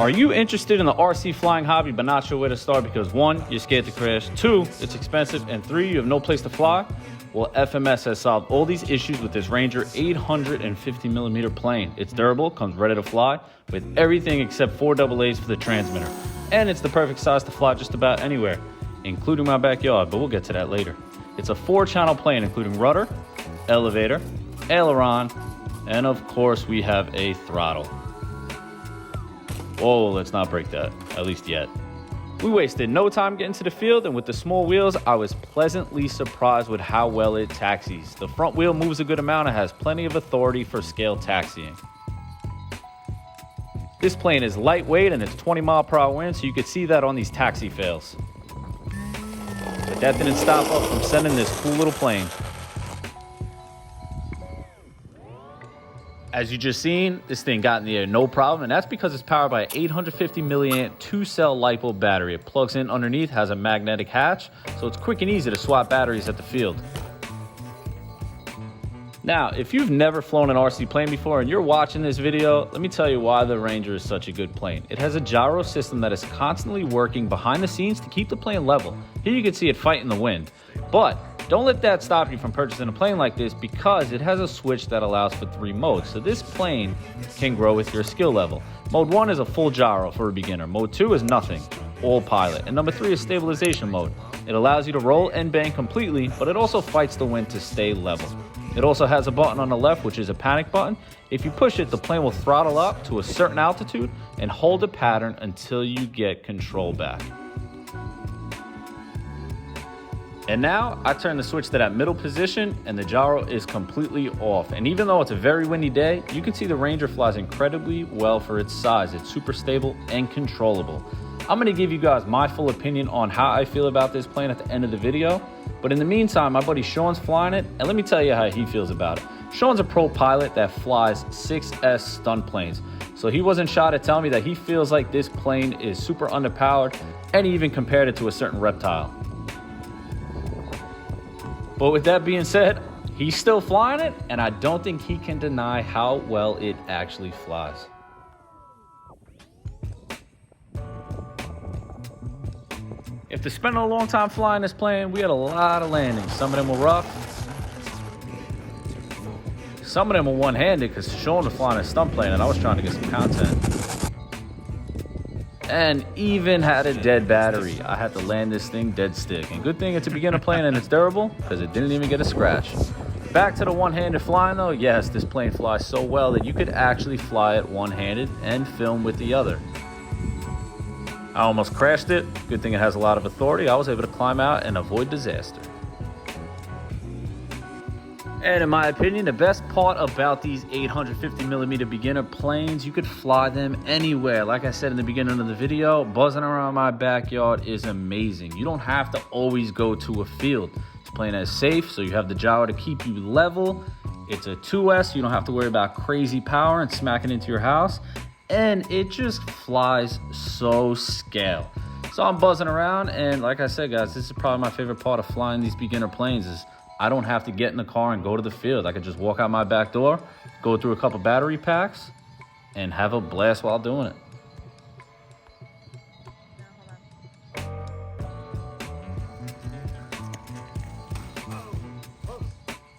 Are you interested in the RC flying hobby but not sure where to start because 1, you're scared to crash, 2, it's expensive, and 3, you have no place to fly? Well, FMS has solved all these issues with this Ranger 850mm plane. It's durable, comes ready to fly, with everything except 4 AA's for the transmitter. And it's the perfect size to fly just about anywhere, including my backyard, but we'll get to that later. It's a 4-channel plane, including rudder, elevator, aileron, and of course we have a throttle. Whoa, let's not break that, at least yet. We wasted no time getting to the field, and with the small wheels, I was pleasantly surprised with how well it taxis. The front wheel moves a good amount and has plenty of authority for scale taxiing. This plane is lightweight and it's 20-mile-per-hour wind, so you could see that on these taxi fails. But that didn't stop us from sending this cool little plane. As you just seen, this thing got in the air no problem, and that's because it's powered by an 850 milliamp 2-cell LiPo battery. It plugs in underneath, has a magnetic hatch, so it's quick and easy to swap batteries at the field. Now, if you've never flown an RC plane before and you're watching this video, let me tell you why the Ranger is such a good plane. It has a gyro system that is constantly working behind the scenes to keep the plane level. Here you can see it fighting the wind, but don't let that stop you from purchasing a plane like this because it has a switch that allows for 3 modes. So this plane can grow with your skill level. Mode 1 is a full gyro for a beginner. Mode 2 is nothing, all pilot. And number 3 is stabilization mode. It allows you to roll and bang completely, but it also fights the wind to stay level. It also has a button on the left, which is a panic button. If you push it, the plane will throttle up to a certain altitude and hold a pattern until you get control back. And now I turn the switch to that middle position and the gyro is completely off. And even though it's a very windy day, you can see the Ranger flies incredibly well for its size. It's super stable and controllable. I'm gonna give you guys my full opinion on how I feel about this plane at the end of the video. But in the meantime, my buddy Sean's flying it, and let me tell you how he feels about it. Sean's a pro pilot that flies 6S stunt planes. So he wasn't shy to tell me that he feels like this plane is super underpowered, and he even compared it to a certain reptile. But with that being said, he's still flying it, and I don't think he can deny how well it actually flies. After spending a long time flying this plane, we had a lot of landings. Some of them were rough. Some of them were one-handed because Sean was flying a stunt plane and I was trying to get some content. And even had a dead battery. I had to land this thing dead stick. And good thing it's a beginner plane and it's durable because it didn't even get a scratch. Back to the one-handed flying though, yes, this plane flies so well that you could actually fly it one-handed and film with the other. I almost crashed it. Good thing it has a lot of authority. I was able to climb out and avoid disaster. And in my opinion, the best part about these 850mm beginner planes, you could fly them anywhere. Like I said in the beginning of the video, buzzing around my backyard is amazing. You don't have to always go to a field. This plane is safe, so you have the gyro to keep you level. It's a 2S, so you don't have to worry about crazy power and smacking into your house. And it just flies so scale. So I'm buzzing around, and like I said, guys, this is probably my favorite part of flying these beginner planes is I don't have to get in the car and go to the field. I can just walk out my back door, go through a couple battery packs, and have a blast while doing it.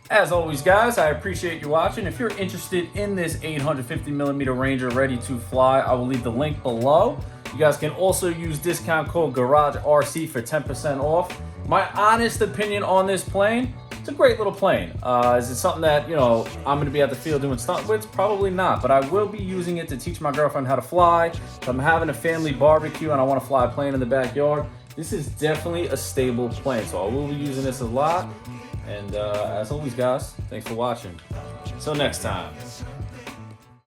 As always, guys, I appreciate you watching. If you're interested in this 850mm Ranger ready to fly, I will leave the link below. You guys can also use discount code GARAGERC for 10% off. My honest opinion on this plane, it's a great little plane. Is it something that, I'm going to be at the field doing stunt with? Probably not, but I will be using it to teach my girlfriend how to fly. If I'm having a family barbecue and I want to fly a plane in the backyard, this is definitely a stable plane, so I will be using this a lot. And as always, guys, thanks for watching. Until next time.